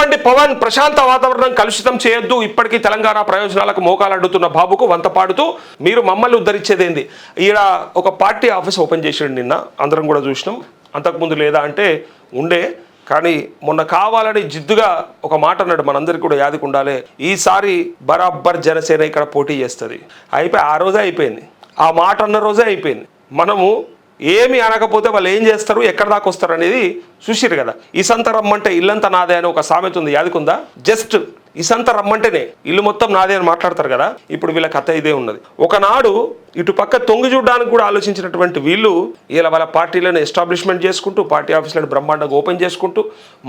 ఊరుకోండి పవన్, ప్రశాంత వాతావరణం కలుషితం చేయొద్దు, ఇప్పటికీ తెలంగాణ ప్రయోజనాలకు మోకాలు అడ్డుతున్న బాబుకు వంత పాడుతూ మీరు మమ్మల్ని ఉద్ధరించేదేంది. ఈడ ఒక పార్టీ ఆఫీస్ ఓపెన్ చేసాడు నిన్న, అందరం కూడా చూసినాం. అంతకుముందు లేదా అంటే ఉండే, కానీ మొన్న కావాలని జిద్దుగా ఒక మాట అన్నాడు, మనందరికీ కూడా యాదికి ఉండాలి. ఈసారి బరాబర్ జనసేన ఇక్కడ పోటీ చేస్తుంది. అయిపోయి ఆ రోజే అయిపోయింది, ఆ మాట అన్న రోజే అయిపోయింది. మనము ఏమి అనకపోతే వాళ్ళు ఏం చేస్తారు, ఎక్కడ దాకా వస్తారు అనేది చూసిరు కదా. ఇసంత రమ్మంటే ఇల్లంతా నాదే అని ఒక సామెత ఉంది, యాదికుందా? జస్ట్ ఇసంత రమ్మంటేనే ఇల్లు మొత్తం నాదే అని మాట్లాడతారు కదా. ఇప్పుడు వీళ్ళ కథ ఇదే ఉన్నది. ఒకనాడు ఇటు పక్క తొంగి చూడడానికి కూడా ఆలోచించినటువంటి వీళ్ళు ఇలా వాళ్ళ పార్టీలను ఎస్టాబ్లిష్మెంట్ చేసుకుంటూ, పార్టీ ఆఫీసులను బ్రహ్మాండంగా ఓపెన్ చేసుకుంటూ,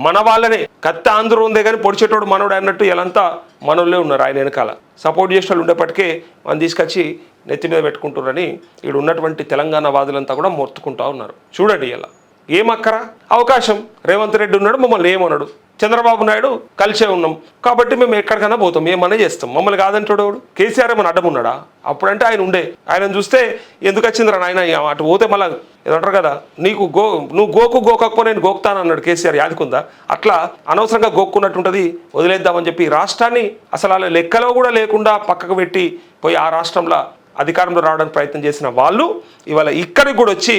మన వాళ్ళనే కత్తి ఆంధ్ర ఉందే కానీ పొడిచేటోడు మనోడు అన్నట్టు వీళ్ళంతా మనోళ్ళే ఉన్నారు. ఆయన వెనకాల సపోర్ట్ చేసిన వాళ్ళు ఉండేప్పటికే మనం తీసుకొచ్చి నెత్తి మీద పెట్టుకుంటున్నారని ఇక్కడ ఉన్నటువంటి తెలంగాణ వాదులంతా కూడా మొత్తుకుంటా ఉన్నారు. చూడండి ఇలా ఏమక్కరా అవకాశం. రేవంత్ రెడ్డి ఉన్నాడు, మమ్మల్ని ఏమన్నాడు. చంద్రబాబు నాయుడు కలిసే ఉన్నాం కాబట్టి మేము ఎక్కడికైనా పోతాం, ఏమన్నా చేస్తాం, మమ్మల్ని కాదంటాడు. కేసీఆర్ ఏమన్నా అడ్డం ఉన్నాడా? అప్పుడంటే ఆయన ఉండే, ఆయన చూస్తే ఎందుకు వచ్చిందిరా ఆయన అటు పోతే మళ్ళీ ఏదంటారు కదా, నువ్వు గోకపోతే నేను గోకుతాను అన్నాడు కేసీఆర్, యాదుకుందా? అట్లా అనవసరంగా గోక్కున్నట్టుంటుంది, వదిలేద్దామని చెప్పి రాష్ట్రాన్ని అసలు అలా లెక్కలో కూడా లేకుండా పక్కకు పెట్టి పోయి ఆ రాష్ట్రంలో అధికారంలో రావడానికి ప్రయత్నం చేసిన వాళ్ళు ఇవాళ ఇక్కడికి కూడా వచ్చి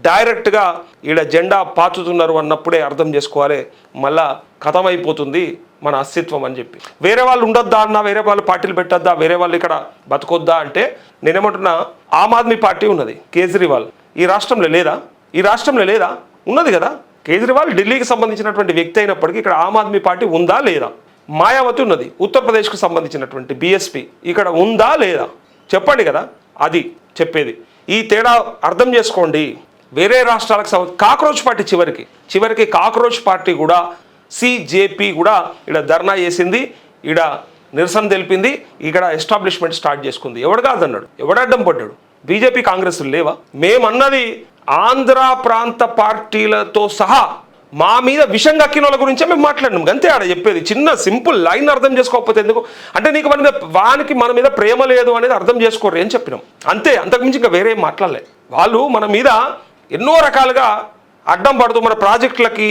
డైరెక్ట్గా ఈడ జెండా పాతుతున్నారు అన్నప్పుడే అర్థం చేసుకోవాలి మళ్ళా కథమైపోతుంది మన అస్తిత్వం అని చెప్పి. వేరే వాళ్ళు ఉండొద్దా అన్నా, వేరే వాళ్ళు పార్టీలు పెట్టొద్దా, వేరే వాళ్ళు ఇక్కడ బతకొద్దా అంటే నేనేమంటున్నా, ఆమ్ ఆద్మీ పార్టీ ఉన్నది, కేజ్రీవాల్ ఈ రాష్ట్రంలో లేదా? ఈ రాష్ట్రంలో లేదా? ఉన్నది కదా. కేజ్రీవాల్ ఢిల్లీకి సంబంధించినటువంటి వ్యక్తి అయినప్పటికీ ఇక్కడ ఆమ్ ఆద్మీ పార్టీ ఉందా లేదా? మాయావతి ఉన్నది, ఉత్తరప్రదేశ్కు సంబంధించినటువంటి బీఎస్పీ ఇక్కడ ఉందా లేదా? చెప్పండి కదా, అది చెప్పేది. ఈ తేడా అర్థం చేసుకోండి. వేరే రాష్ట్రాలకు కాక్రోచ్ పార్టీ చివరికి కాక్రోచ్ పార్టీ కూడా సిజేపీ కూడా ఇక్కడ ధర్నా చేసింది, ఇక్కడ నిరసన తెలిపింది, ఇక్కడ ఎస్టాబ్లిష్మెంట్ స్టార్ట్ చేసుకుంది. ఎవడు కాదన్నాడు, ఎవడడ్డం పడ్డాడు? బీజేపీ కాంగ్రెస్లు లేవా? మేమన్నది ఆంధ్ర ప్రాంత పార్టీలతో సహా మా మీద విషం కక్కిన వాళ్ళ గురించే మేము మాట్లాడినాం, అంతే. ఆడ చెప్పేది చిన్న సింపుల్ లైన్ అర్థం చేసుకోకపోతే ఎందుకు అంటే, నీకు మన మీద వానికి మన మీద ప్రేమ లేదు అనేది అర్థం చేసుకోరు అని చెప్పినాం, అంతే. అంతకుమించి ఇంకా వేరే మాట్లాడలే. వాళ్ళు మన మీద ఎన్నో రకాలుగా అడ్డం పడుతూ మన ప్రాజెక్టులకి,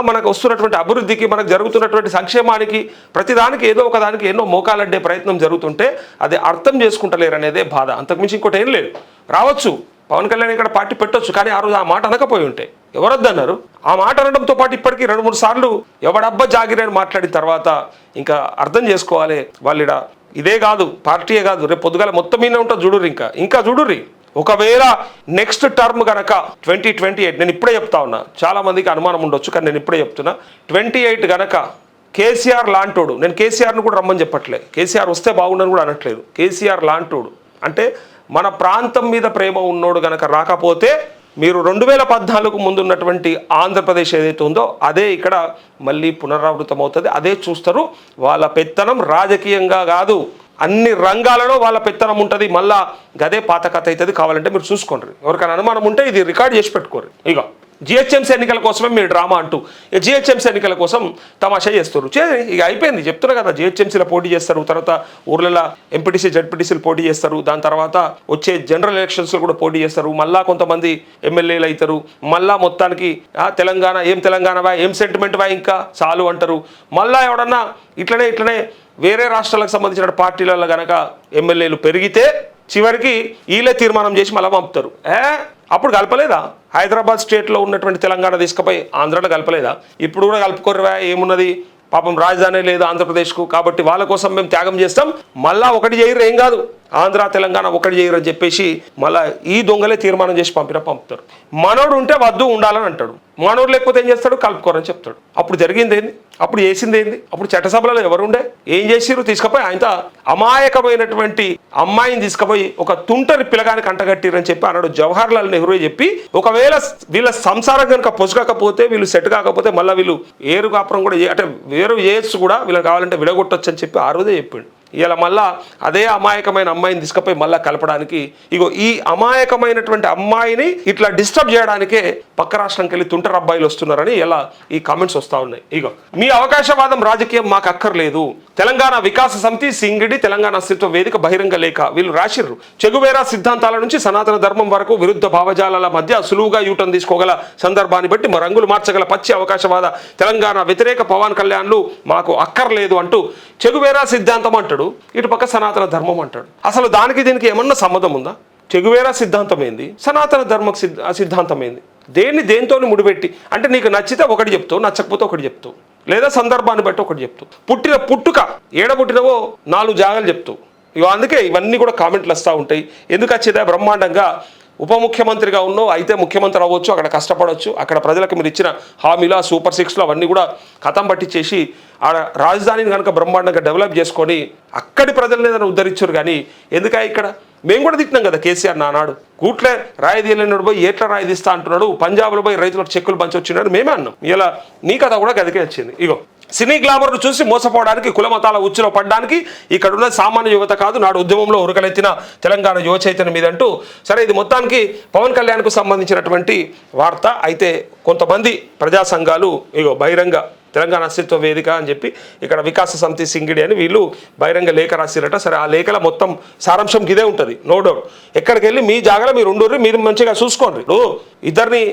మనకు వస్తున్నటువంటి అభివృద్ధికి, మనకు జరుగుతున్నటువంటి సంక్షేమానికి, ప్రతిదానికి ఏదో ఒక దానికి ఎన్నో మోకాలడ్డే ప్రయత్నం జరుగుతుంటే అది అర్థం చేసుకుంటలేరు అనేదే బాధ. అంతకుమించి ఇంకోటి ఏం లేదు. రావచ్చు పవన్ కళ్యాణ్ ఇక్కడ పార్టీ పెట్టొచ్చు, కానీ ఆ రోజు ఆ మాట అనకపోయి ఉంటే ఎవరొద్దన్నారు? ఆ మాట అనడంతో పాటు ఇప్పటికీ 2-3 సార్లు ఎవడబ్బా జాగిరని మాట్లాడిన తర్వాత ఇంకా అర్థం చేసుకోవాలి వాళ్ళు ఇదే కాదు, పార్టీయే కాదు, రేపు పొద్దుగాల మొత్తం మీద ఉంటుంది. చూడుర్రి, ఇంకా చూడుర్రి. ఒకవేళ నెక్స్ట్ టర్మ్ కనుక 2028, నేను ఇప్పుడే చెప్తా ఉన్నా, చాలా మందికి అనుమానం ఉండొచ్చు కానీ నేను ఇప్పుడే చెప్తున్నా, 28 కనుక కేసీఆర్ లాంటోడు, నేను కేసీఆర్ను కూడా రమ్మని చెప్పట్లే, కేసీఆర్ వస్తే బాగుండని కూడా అనట్లేదు, కేసీఆర్ లాంటోడు అంటే మన ప్రాంతం మీద ప్రేమ ఉన్నోడు గనక రాకపోతే మీరు 2014 ముందు ఉన్నటువంటి ఆంధ్రప్రదేశ్ ఏదైతే ఉందో అదే ఇక్కడ మళ్ళీ పునరావృతం అవుతుంది, అదే చూస్తారు. వాళ్ళ పెత్తనం రాజకీయంగా కాదు, అన్ని రంగాలలో వాళ్ళ పెత్తనం ఉంటుంది. మళ్ళా గదే పాత కథ అవుతుంది. కావాలంటే మీరు చూసుకోండి, ఎవరికైనా అనుమానం ఉంటే ఇది రికార్డ్ చేసి పెట్టుకోరు. ఇక జిహెచ్ఎంసీ ఎన్నికల కోసమే మీరు డ్రామా అంటూ జిహెచ్ఎంసీ ఎన్నికల కోసం తమాషా చేస్తారు. ఇక అయిపోయింది, చెప్తున్నా కదా. జిహెచ్ఎంసీలో పోటీ చేస్తారు, తర్వాత ఊర్లలో ఎంపీటీసీ జడ్పీటీసీలు పోటీ చేస్తారు, దాని తర్వాత వచ్చే జనరల్ ఎలక్షన్స్లో కూడా పోటీ చేస్తారు, మళ్ళా కొంతమంది ఎమ్మెల్యేలు అవుతారు, మళ్ళా మొత్తానికి తెలంగాణ ఏం సెంటిమెంట్ వా ఇంకా చాలు అంటారు. మళ్ళా ఎవడన్నా ఇట్లనే వేరే రాష్ట్రాలకు సంబంధించిన పార్టీలలో కనుక ఎమ్మెల్యేలు పెరిగితే చివరికి వీళ్ళే తీర్మానం చేసి మళ్ళీ పంపుతారు. అప్పుడు కలపలేదా? హైదరాబాద్ స్టేట్లో ఉన్నటువంటి తెలంగాణ తీసుకుపోయి ఆంధ్రాలో కలపలేదా? ఇప్పుడు కూడా కలుపుకోరువా, ఏమున్నది? పాపం రాజధాని లేదు ఆంధ్రప్రదేశ్కు, కాబట్టి వాళ్ళ కోసం మేము త్యాగం చేస్తాం, మళ్ళా ఒకటి చేయరు, ఏం కాదు, ఆంధ్ర తెలంగాణ ఒకటి చేయరు అని చెప్పేసి మళ్ళీ ఈ దొంగలే తీర్మానం చేసి పంపుతారు. మనోడు ఉంటే వద్దు ఉండాలని అంటాడు, మనోడు లేకపోతే ఏం చేస్తాడు? కలుపుకోరని చెప్తాడు. అప్పుడు జరిగింది ఏంది? అప్పుడు చేసింది ఏంది? అప్పుడు చట్టసభలలో ఎవరుండే? ఏం చేసిరు? తీసుకుపోయి ఆయన అమాయకమైనటువంటి అమ్మాయిని తీసుకుపోయి ఒక తుంటరి పిల్లగానికి అంటగట్టిరని చెప్పి అన్నాడు జవహర్ లాల్ నెహ్రూ చెప్పి, ఒకవేళ వీళ్ళ సంసారం కనుక పొసగకపోతే, వీళ్ళు సెట్ కాకపోతే మళ్ళీ వీళ్ళు ఏరు కాపురం కూడా అంటే వేరు చేయొచ్చు కూడా, వీళ్ళకి కావాలంటే విడగొట్టొచ్చు అని చెప్పి ఆ రోజే చెప్పిండు. ఇలా మళ్ళా అదే అమాయకమైన అమ్మాయిని తీసుకుపోయి మళ్ళీ కలపడానికి ఇగో ఈ అమాయకమైనటువంటి అమ్మాయిని ఇట్లా డిస్టర్బ్ చేయడానికే పక్క రాష్ట్రంకి వెళ్ళి తుంటర అబ్బాయిలు వస్తున్నారని ఇలా ఈ కామెంట్స్ వస్తూ ఉన్నాయి. ఇగో మీ అవకాశవాదం రాజకీయం మాకు అక్కర్లేదు. తెలంగాణ వికాస సమితి సింగిడి తెలంగాణ అస్తిత్వ వేదిక బహిరంగ లేఖ వీళ్ళు రాసిర్రు. చెగువేరా సిద్ధాంతాల నుంచి సనాతన ధర్మం వరకు విరుద్ధ భావజాలాల మధ్య సులువుగా యూటర్న్ తీసుకోగల సందర్భాన్ని బట్టి రంగులు మార్చగల పచ్చి అవకాశవాద తెలంగాణ వ్యతిరేక పవన్ కళ్యాణ్లు మాకు అక్కర్లేదు అంటూ చెగువేరా సిద్ధాంతం అంటాడు, ఇటు పక్క సనాతన ధర్మం అంటాడు. అసలు దానికి దీనికి ఏమన్నా సంబంధం ఉందా? చెగువేరా సిద్ధాంతం ఏంది, సనాతన ధర్మ సిద్ధాంతం ఏంది? దేంతో ముడిపెట్టి అంటే నీకు నచ్చితే ఒకటి చెప్తావు, నచ్చకపోతే ఒకటి చెప్తావు, లేదా సందర్భాన్ని బట్టి ఒకటి చెప్తావు. పుట్టిన పుట్టుక ఏడబుట్టినవో 4 జాగాలు చెప్తావు. ఇక అందుకే ఇవన్నీ కూడా కామెంట్లు వస్తూ ఉంటాయి. ఎందుకు వచ్చేదా బ్రహ్మాండంగా ఉప ముఖ్యమంత్రిగా ఉన్నావు, అయితే ముఖ్యమంత్రి అవ్వచ్చు, అక్కడ కష్టపడవచ్చు, అక్కడ ప్రజలకు మీరు ఇచ్చిన హామీలు సూపర్ 6లో అవన్నీ కూడా కథం పట్టించేసి ఆ రాజధానిని కనుక బ్రహ్మాండంగా డెవలప్ చేసుకొని అక్కడి ప్రజలను ఏదైనా ఉద్ధరించారు. కానీ ఎందుక ఇక్కడ మేము కూడా తిట్టినాం కదా కేసీఆర్ నానాడు. కూట్లే రాయి తీయలేనాడు పోయి ఏట్లా రాయి తీస్తా అంటున్నాడు, పంజాబ్లో పోయి రైతులకు చెక్కులు పంచి వచ్చినాడు మేమే అన్నాం. ఇలా నీ కథ కూడా గదికే వచ్చింది. ఇగో సినీ గ్లామర్ను చూసి మోసపోవడానికి, కుల మతాల ఉచ్చులో పడడానికి ఇక్కడున్న సామాన్య యువత కాదు, నాడు ఉద్యమంలో ఉరకలెత్తిన తెలంగాణ యువ చైతన్యం మీదంటూ సరే ఇది మొత్తానికి పవన్ కళ్యాణ్కు సంబంధించినటువంటి వార్త. అయితే కొంతమంది ప్రజా సంఘాలు ఇగో బహిరంగ తెలంగాణ అస్తిత్వ వేదిక అని చెప్పి ఇక్కడ వికాస సమితి సింగిడి అని వీళ్ళు బహిరంగ లేఖ రాసిరట. సరే ఆ లేఖల మొత్తం సారాంశం ఇదే ఉంటుంది, నో డౌట్. ఎక్కడికి వెళ్ళి మీ జాగాలో మీరు ఉండుర్రి, మీరు మంచిగా చూసుకోండి. ఇద్దరిని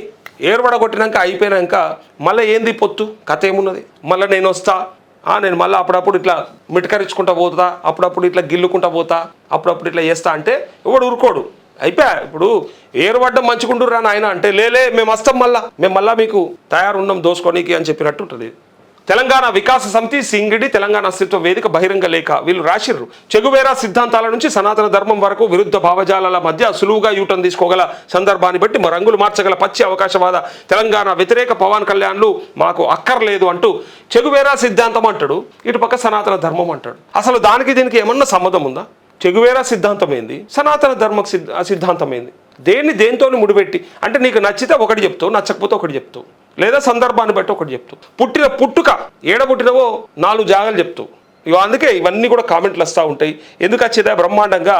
ఏర్పడగొట్టినాక అయిపోయినాక మళ్ళీ ఏంది పొత్తు కథ ఏమున్నది? మళ్ళీ నేను వస్తా, నేను మళ్ళీ అప్పుడప్పుడు ఇట్లా మిటకరించుకుంటా పోతా, అప్పుడప్పుడు ఇట్లా గిల్లుకుంటా పోతా, అప్పుడప్పుడు ఇట్లా చేస్తా అంటే ఎవడు ఊరుకోడు. అయిపోయా. ఇప్పుడు ఏర్పడ్డం మంచిగుండురా నాయన అంటే లేలే మేము వస్తాం, మేము మళ్ళీ మీకు తయారున్నాం దోసుకోనికి అని చెప్పినట్టు ఉంటుంది. తెలంగాణ వికాస సమితి సింగిడి తెలంగాణ అస్తిత్వ వేదిక బహిరంగ లేఖ వీళ్ళు రాసిర్రు. చెగువేరా సిద్ధాంతాల నుంచి సనాతన ధర్మం వరకు విరుద్ధ భావజాలాల మధ్య సులువుగా యూటర్న్ తీసుకోగల సందర్భాన్ని బట్టి రంగులు మార్చగల పచ్చి అవకాశవాద తెలంగాణ వ్యతిరేక పవన్ కళ్యాణ్లు మాకు అక్కర్లేదు అంటూ చెగువేరా సిద్ధాంతం అంటాడు, ఇటు పక్క సనాతన ధర్మం అంటాడు. అసలు దానికి దీనికి ఏమన్నా సంబంధం ఉందా? చెగువేరా సిద్ధాంతం ఏంది, సనాతన ధర్మ సిద్ధాంతం ఏంది? దేంతో ముడిపెట్టి అంటే నీకు నచ్చితే ఒకటి చెప్తావు, నచ్చకపోతే ఒకటి చెప్తావు, లేదా సందర్భాన్ని బట్టి ఒకటి చెప్తావు. పుట్టిన పుట్టుక ఏడబుట్టినవో 4 జాగాలు చెప్తావు. ఇక అందుకే ఇవన్నీ కూడా కామెంట్లు వస్తూ ఉంటాయి. ఎందుకు వచ్చేదా బ్రహ్మాండంగా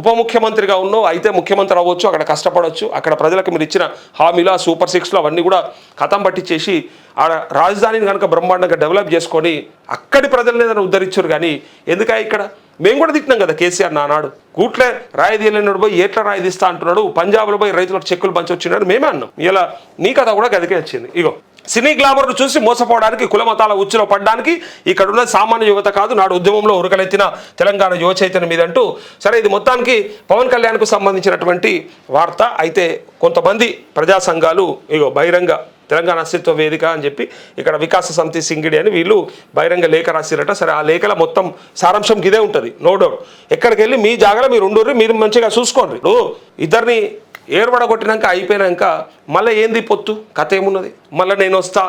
ఉప ముఖ్యమంత్రిగా ఉన్నావు, అయితే ముఖ్యమంత్రి అవ్వచ్చు, అక్కడ కష్టపడవచ్చు, అక్కడ ప్రజలకు మీరు ఇచ్చిన హామీలు సూపర్ 6లో అవన్నీ కూడా కథం పట్టించేసి ఆ రాజధానిని కనుక బ్రహ్మాండంగా డెవలప్ చేసుకొని అక్కడి ప్రజలను ఏదైనా ఉద్ధరించారు. కానీ ఎందుక ఇక్కడ మేము కూడా తిట్టినాం కదా కేసీఆర్ నానాడు. కూట్లే రాయి తీయలేనాడు పోయి ఏట్లా రాయి తీస్తా అంటున్నాడు, పంజాబ్లో పోయి రైతులకు చెక్కులు పంచి వచ్చినాడు మేమే అన్నాం. ఇలా నీ కథ కూడా గదికే వచ్చింది. ఇగో సినీ గ్లామర్ను చూసి మోసపోవడానికి, కుల మతాల ఉచ్చులో పడడానికి ఇక్కడున్న సామాన్య యువత కాదు, నాడు ఉద్యమంలో ఉరకలెత్తిన తెలంగాణ యువ చైతన్యం మీదంటూ సరే ఇది మొత్తానికి పవన్ కళ్యాణ్కు సంబంధించినటువంటి వార్త. అయితే కొంతమంది ప్రజా సంఘాలు ఇగో బహిరంగ తెలంగాణ అస్తిత్వ వేదిక అని చెప్పి ఇక్కడ వికాస సమితి సింగిడి అని వీళ్ళు బహిరంగ లేఖ రాసిరట. సరే ఆ లేఖల మొత్తం సారాంశం ఇదే ఉంటుంది, నో డౌట్. ఎక్కడికి వెళ్ళి మీ జాగాలో మీరు ఉండుర్రి, మీరు మంచిగా చూసుకోండి. ఇద్దరిని ఏర్పడగొట్టినాక అయిపోయినాక మళ్ళీ ఏంది పొత్తు కథ ఏమున్నది? మళ్ళీ నేను వస్తా,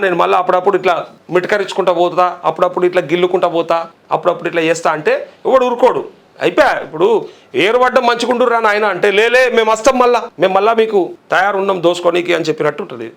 నేను మళ్ళీ అప్పుడప్పుడు ఇట్లా మిటకరించుకుంటా పోతా, అప్పుడప్పుడు ఇట్లా గిల్లుకుంటా పోతా, అప్పుడప్పుడు ఇట్లా చేస్తా అంటే ఎవడు ఊరుకోడు. అయిపోయా. ఇప్పుడు ఏర్పడ్డం మంచిగుండురా నాయన అంటే లేలే మేము వస్తాం, మేము మళ్ళీ మీకు తయారున్నాం దోసుకోనికి అని చెప్పినట్టు ఉంటుంది.